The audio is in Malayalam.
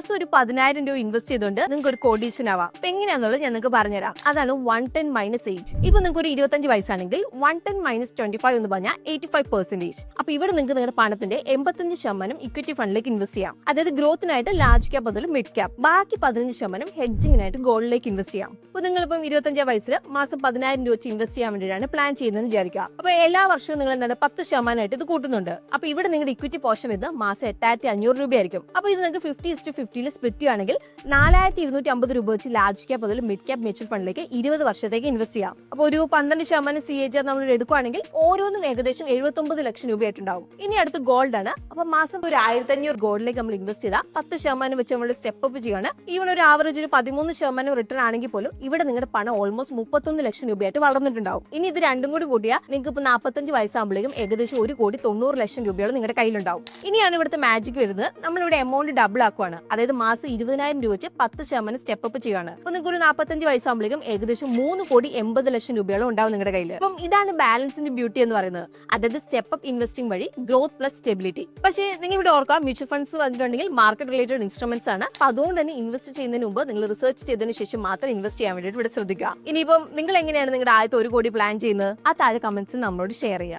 മാസം ഒരു 10,000 രൂപ ഇൻവെസ്റ്റ് ചെയ്തുകൊണ്ട് നിങ്ങൾക്ക് ഒരു കോടീശ്വരനാവാം. അപ്പൊ എങ്ങനെയാണെന്നുള്ളത് ഞാൻ നിങ്ങൾക്ക് പറഞ്ഞുതരാം. അതാണ് 110 മൈനസ് ഏജ്. ഇപ്പൊ നിങ്ങൾക്ക് ഒരു 25 വയസ്സാണെങ്കിൽ 110 മൈനസ് 25 എന്ന് പറഞ്ഞാൽ 85%. അപ്പൊ ഇവിടെ നിങ്ങൾക്ക് നിങ്ങളുടെ പണത്തിന്റെ 85% ഇക്വിറ്റി ഫണ്ടിലേക്ക് ഇൻവെസ്റ്റ് ചെയ്യാം. അതായത് ഗ്രോത്തിനായിട്ട് ലാർജ് ക്യാപ്പ് മുതൽ മിഡ് ക്യാപ്പ്, ബാക്കി 15% ഹെഡ്ജിങ്ങിനായിട്ട് ഗോൾഡിലേക്ക് ഇൻവെസ്റ്റ് ചെയ്യാം. അപ്പൊ നിങ്ങളിപ്പം 25 വയസ്സിൽ മാസം 10,000 രൂപ വെച്ച് ഇൻവെസ്റ്റ് ചെയ്യാൻ വേണ്ടിയിട്ടാണ് പ്ലാൻ ചെയ്യുന്നതെന്ന് വിചാരിക്കുക. അപ്പൊ എല്ലാ വർഷവും നിങ്ങൾ എന്താണ് 10% ഇത് കൂട്ടുന്നുണ്ട്. അപ്പൊ ഇവിടെ നിങ്ങളുടെ ഇക്വിറ്റി പോർഷൻ വരുന്നത് മാസം 8,500 രൂപയായിരിക്കും. അപ്പൊ ഇത് നിങ്ങൾക്ക് 50:50 സ്പ്ലിറ്റ് ചെയ്യുകയാണെങ്കിൽ 4,250 രൂപ വെച്ച് ലാർജ് ക്യാപ്പ് മുതൽ മിഡ് ക്യാപ്പ് മ്യൂച്വൽ ഫണ്ടിലേക്ക് 20 വർഷത്തേക്ക് ഇൻവെസ്റ്റ് ചെയ്യാം. അപ്പോൾ ഒരു 12% CAGR നമ്മൾ എടുക്കുകയാണെങ്കിൽ ഓരോന്നും ഏകദേശം 79 ലക്ഷം രൂപയായിട്ടുണ്ടാവും. ഇനി അടുത്ത് ഗോൾഡ് ആണ്. അപ്പൊ മാസം ഒരു 1,500 ഗോൾഡിലേക്ക് നമ്മൾ ഇൻവെസ്റ്റ് ചെയ്താൽ 10% വെച്ച് നമ്മൾ സ്റ്റെപ്പ് അപ്പ് ചെയ്യാണ്. ഈവൻ ഒരു ആവറേജ് ഒരു 13% റിട്ടേൺ ആണെങ്കിൽ പോലും ഇവിടെ നിങ്ങളുടെ പണം ഓൾമോസ്റ്റ് 31 ലക്ഷം രൂപയായിട്ട് വളർന്നിട്ടുണ്ടാവും. ഇനി ഇത് രണ്ടും കൂടി കൂട്ടിയാൽ നിങ്ങൾക്ക് ഇപ്പൊ 45 വയസ്സാകുമ്പോഴേക്കും ഏകദേശം 1,90 ലക്ഷം രൂപയോളം നിങ്ങളുടെ കയ്യിലുണ്ടാവും. ഇനിയാണ് ഇവിടുത്തെ മാജിക് വരുന്നത്. നമ്മളിവിടെ എമൗണ്ട് ഡബിൾ ആക്കുവാണ്. അതായത് മാസം 20,000 രൂപ വെച്ച് 10% സ്റ്റെപ്പ് അപ്പ് ചെയ്യുകയാണ്. അപ്പൊ നിങ്ങൾക്ക് ഒരു 45 വയസ്സാകുമ്പോഴേക്കും ഏകദേശം 3,80 ലക്ഷം രൂപയോളം ഉണ്ടാവും നിങ്ങളുടെ കയ്യിൽ. അപ്പം ഇതാണ് ബാലൻസിന്റെ ബ്യൂട്ടി എന്ന് പറയുന്നത്. അതായത് സ്റ്റെപ്പ് അപ്പ് ഇൻവെസ്റ്റിംഗ് വഴി ഗ്രോത്ത് പ്ലസ് സ്റ്റെബിലിറ്റി. പക്ഷേ നിങ്ങൾ ഇവിടെ ഓർക്കാം, മ്യൂച്വൽ ഫണ്ട്സ് വന്നിട്ടുണ്ടെങ്കിൽ മാർക്കറ്റ് റിലേറ്റഡ് ഇൻസ്ട്രുമെന്റ്സ് ആണ്. അപ്പൊ അതുകൊണ്ട് തന്നെ ഇൻവെസ്റ്റ് ചെയ്യുന്നതിന് മുമ്പ് നിങ്ങൾ റിസർച്ച് ചെയ്തതിന് ശേഷം മാത്രം ഇൻവെസ്റ്റ് ചെയ്യാൻ വേണ്ടിയിട്ട് ഇവിടെ ശ്രദ്ധിക്കുക. ഇനിയിപ്പം നിങ്ങൾ എങ്ങനെയാണ് നിങ്ങളുടെ ആദ്യത്തെ 1 കോടി പ്ലാൻ ചെയ്യുന്നത്? ആ താഴെ കമന്റ്സിൽ നമ്മളോട് ഷെയർ ചെയ്യുക.